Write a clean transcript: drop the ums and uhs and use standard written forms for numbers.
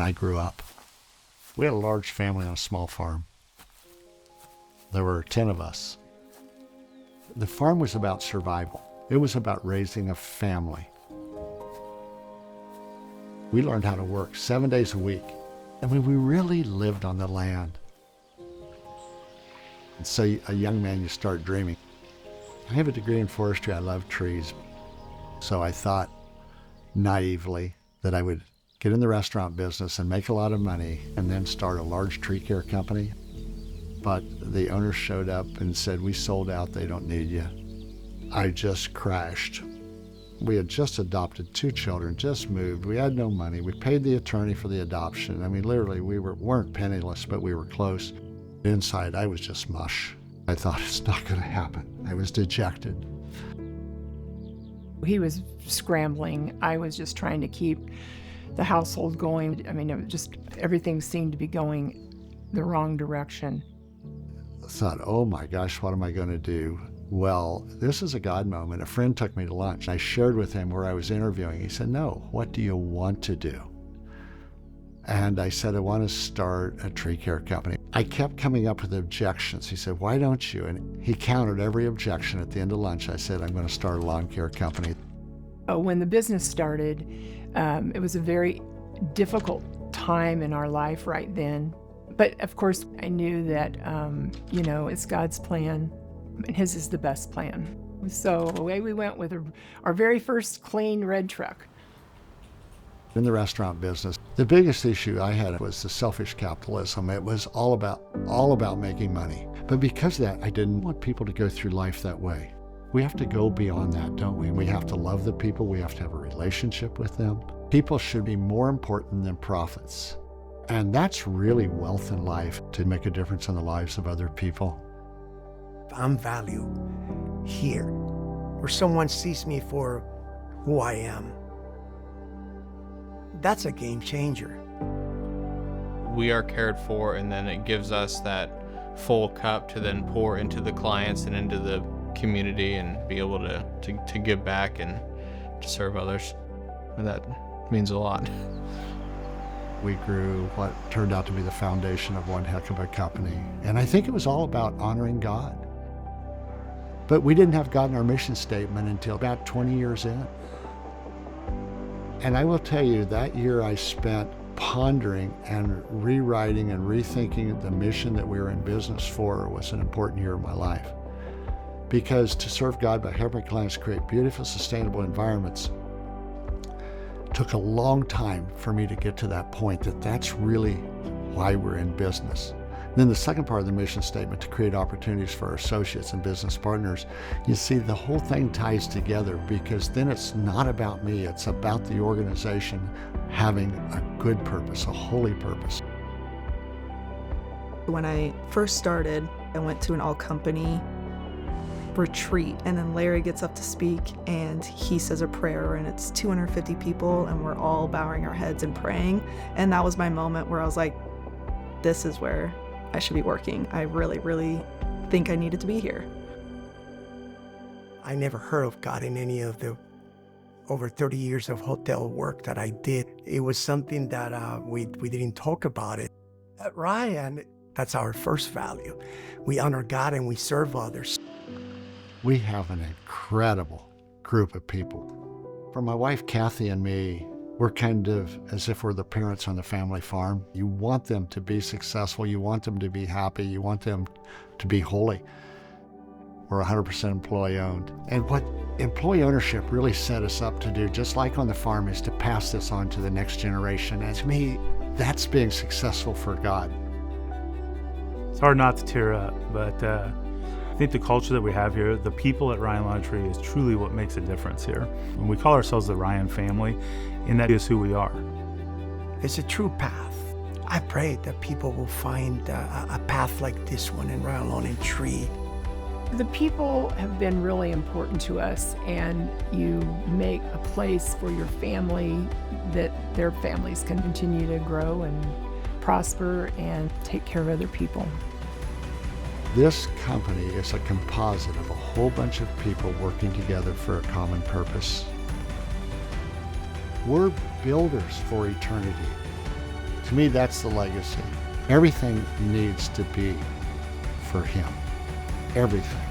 when I grew up. We had a large family on a small farm. There were 10 of us. The farm was about survival. It was about raising a family. We learned how to work 7 days a week. I mean, we really lived on the land. And so a young man, you start dreaming. I have a degree in forestry. I love trees. So I thought naively that I would get in the restaurant business and make a lot of money and then start a large tree care company. But the owner showed up and said, "We sold out, they don't need you." I just crashed. We had just adopted 2 children, just moved. We had no money. We paid the attorney for the adoption. I mean, literally, we weren't penniless, but we were close. Inside, I was just mush. I thought, it's not gonna happen. I was dejected. He was scrambling. I was just trying to keep the household going. I mean, everything seemed to be going the wrong direction. I thought, oh my gosh, what am I gonna do? Well, this is a God moment. A friend took me to lunch. I shared with him where I was interviewing. He said, "No, what do you want to do?" And I said, "I want to start a tree care company." I kept coming up with objections. He said, "Why don't you?" And he countered every objection. At the end of lunch, I said, "I'm going to start a lawn care company." When the business started, it was a very difficult time in our life right then. But of course, I knew that, it's God's plan, and His is the best plan. So away we went with our very first clean red truck. In the restaurant business, the biggest issue I had was the selfish capitalism. It was all about making money. But because of that, I didn't want people to go through life that way. We have to go beyond that, don't we? We have to love the people. We have to have a relationship with them. People should be more important than profits. And that's really wealth in life, to make a difference in the lives of other people. I'm valued here, where someone sees me for who I am. That's a game changer. We are cared for, and then it gives us that full cup to then pour into the clients and into the community and be able to give back and to serve others. And that means a lot. We grew what turned out to be the foundation of one heck of a company. And I think it was all about honoring God. But we didn't have God in our mission statement until about 20 years in. And I will tell you, that year I spent pondering and rewriting and rethinking the mission that we were in business for was an important year of my life. Because to serve God by helping clients create beautiful, sustainable environments took a long time for me to get to that point, that's really why we're in business. Then the second part of the mission statement, to create opportunities for our associates and business partners. You see, the whole thing ties together, because then it's not about me, it's about the organization having a good purpose, a holy purpose. When I first started, I went to an all-company retreat, and then Larry gets up to speak and he says a prayer, and it's 250 people and we're all bowing our heads and praying. And that was my moment where I was like, this is where I should be working. I really, really think I needed to be here. I never heard of God in any of the over 30 years of hotel work that I did. It was something that we didn't talk about it. At Ryan, that's our first value. We honor God and we serve others. We have an incredible group of people. For my wife, Kathy, and me, we're kind of as if we're the parents on the family farm. You want them to be successful. You want them to be happy. You want them to be holy. We're 100% employee owned. And what employee ownership really set us up to do, just like on the farm, is to pass this on to the next generation. And to me, that's being successful for God. It's hard not to tear up, but I think the culture that we have here, the people at Ryan Lawn Tree, is truly what makes a difference here. When we call ourselves the Ryan family, and that is who we are. It's a true path. I pray that people will find a path like this one in Ryan Lawn and Tree. The people have been really important to us, and you make a place for your family that their families can continue to grow and prosper and take care of other people. This company is a composite of a whole bunch of people working together for a common purpose. We're builders for eternity. To me, that's the legacy. Everything needs to be for him. Everything.